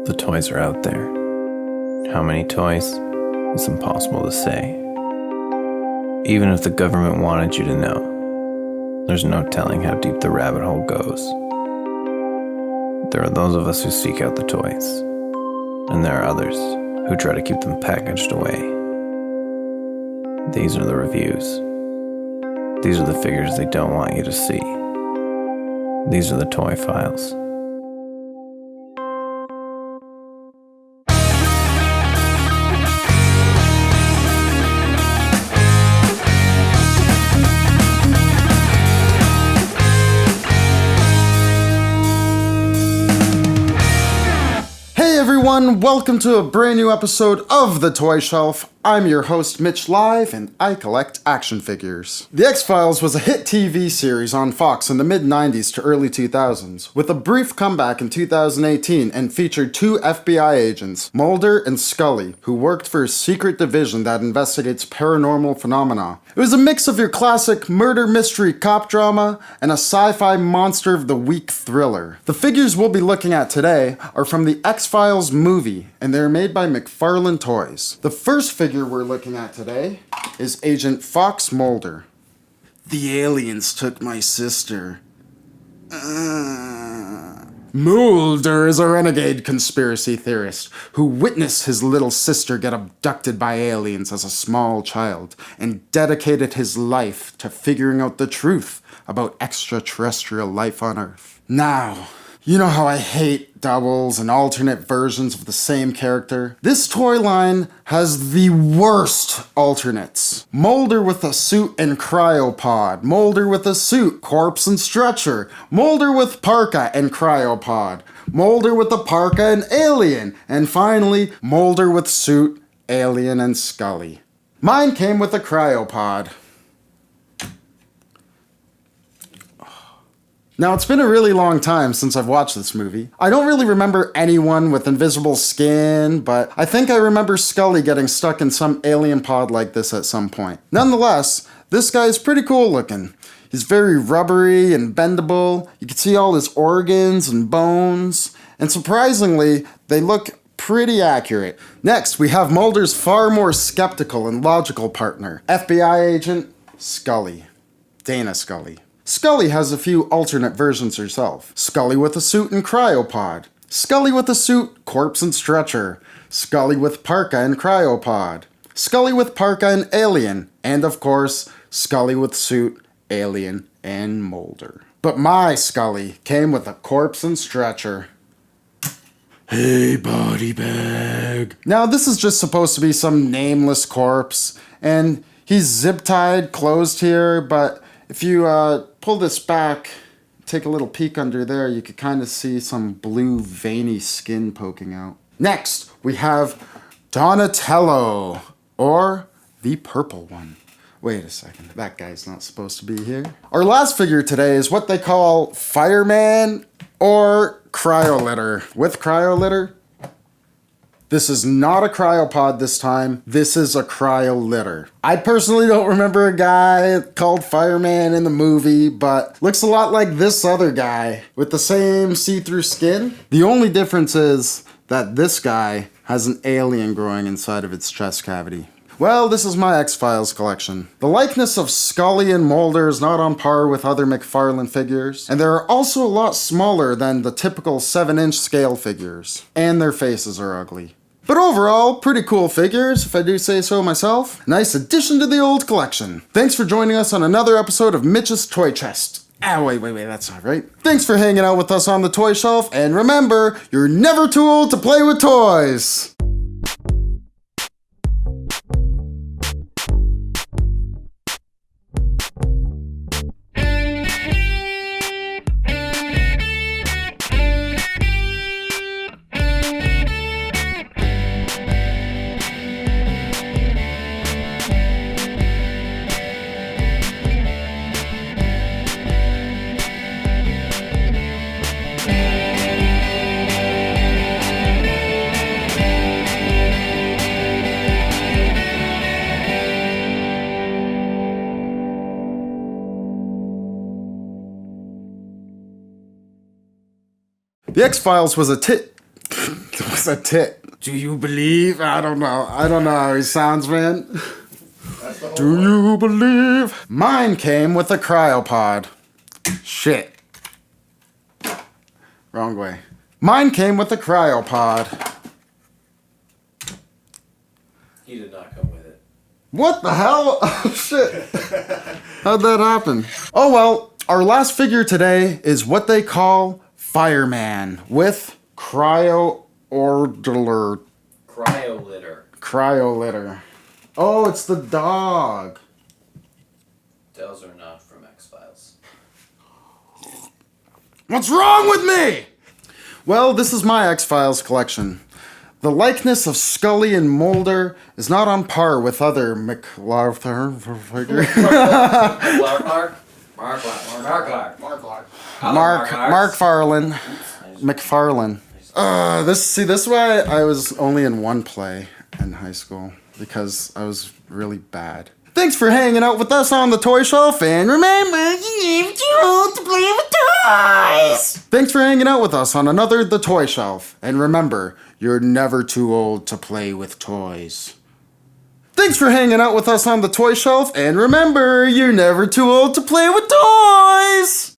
The toys are out there. How many toys? It's impossible to say. Even if the government wanted you to know, there's no telling how deep the rabbit hole goes. There are those of us who seek out the toys, and there are others who try to keep them packaged away. These are the reviews. These are the figures they don't want you to see. These are the toy files. Everyone, welcome to a brand new episode of The Toy Shelf. I'm your host, Mitch Live, and I collect action figures. The X-Files was a hit TV series on Fox in the mid-90s to early 2000s, with a brief comeback in 2018 and featured two FBI agents, Mulder and Scully, who worked for a secret division that investigates paranormal phenomena. It was a mix of your classic murder mystery cop drama and a sci-fi monster of the week thriller. The figures we'll be looking at today are from the X-Files movie, and they're made by McFarlane Toys. The first figure we're looking at today is Agent Fox Mulder. The aliens took my sister. Mulder is a renegade conspiracy theorist who witnessed his little sister get abducted by aliens as a small child and dedicated his life to figuring out the truth about extraterrestrial life on Earth. Now, you know how I hate doubles and alternate versions of the same character? This toy line has the worst alternates. Mulder with a suit and cryopod. Mulder with a suit, corpse and stretcher. Mulder with parka and cryopod. Mulder with a parka and alien. And finally, Mulder with suit, alien, and Scully. Mine came with a cryopod. Now, it's been a really long time since I've watched this movie. I don't really remember anyone with invisible skin, but I think I remember Scully getting stuck in some alien pod like this at some point. Nonetheless, this guy is pretty cool looking. He's very rubbery and bendable. You can see all his organs and bones, and surprisingly, they look pretty accurate. Next, we have Mulder's far more skeptical and logical partner, FBI agent Scully. Dana Scully. Scully has a few alternate versions herself. Scully with a suit and cryopod. Scully with a suit, corpse and stretcher. Scully with parka and cryopod. Scully with parka and alien. And of course, Scully with suit, alien, and Mulder. But my Scully came with a corpse and stretcher. Hey, body bag. Now, this is just supposed to be some nameless corpse, and he's zip-tied, closed here, but if you pull this back, take a little peek under there, you could kind of see some blue veiny skin poking out. Next, we have Donatello, or the purple one. Wait a second, that guy's not supposed to be here. Our last figure today is what they call Fireman or Cryolitter. With Cryolitter, this is not a cryopod this time. This is a cryolitter. I personally don't remember a guy called Fireman in the movie, but looks a lot like this other guy with the same see-through skin. The only difference is that this guy has an alien growing inside of its chest cavity. Well, this is my X-Files collection. The likeness of Scully and Mulder is not on par with other McFarlane figures, and they're also a lot smaller than the typical 7-inch scale figures. And their faces are ugly. But overall, pretty cool figures, if I do say so myself. Nice addition to the old collection. Thanks for joining us on another episode of Mitch's Toy Chest. Wait, that's not right. Thanks for hanging out with us on the Toy Shelf, and remember, you're never too old to play with toys! The X-Files was a It was a tit. Do you believe? I don't know how he sounds, man. Do you believe? Mine came with a cryopod. Shit. Wrong way. Mine came with a cryopod. He did not come with it. What the hell? Oh, shit. How'd that happen? Oh, well, our last figure today is what they call Fireman with Cryolitter. Oh, it's the dog. Those are not from X-Files. What's wrong with me? Well, this is my X-Files collection. The likeness of Scully and Mulder is not on par with other McFarlane. This is why I was only in one play in high school, because I was really bad. Thanks for hanging out with us on the Toy Shelf, and remember, you're never too old to play with toys. Thanks for hanging out with us on another The Toy Shelf, and remember, you're never too old to play with toys. Thanks for hanging out with us on the Toy Shelf, and remember, you're never too old to play with toys!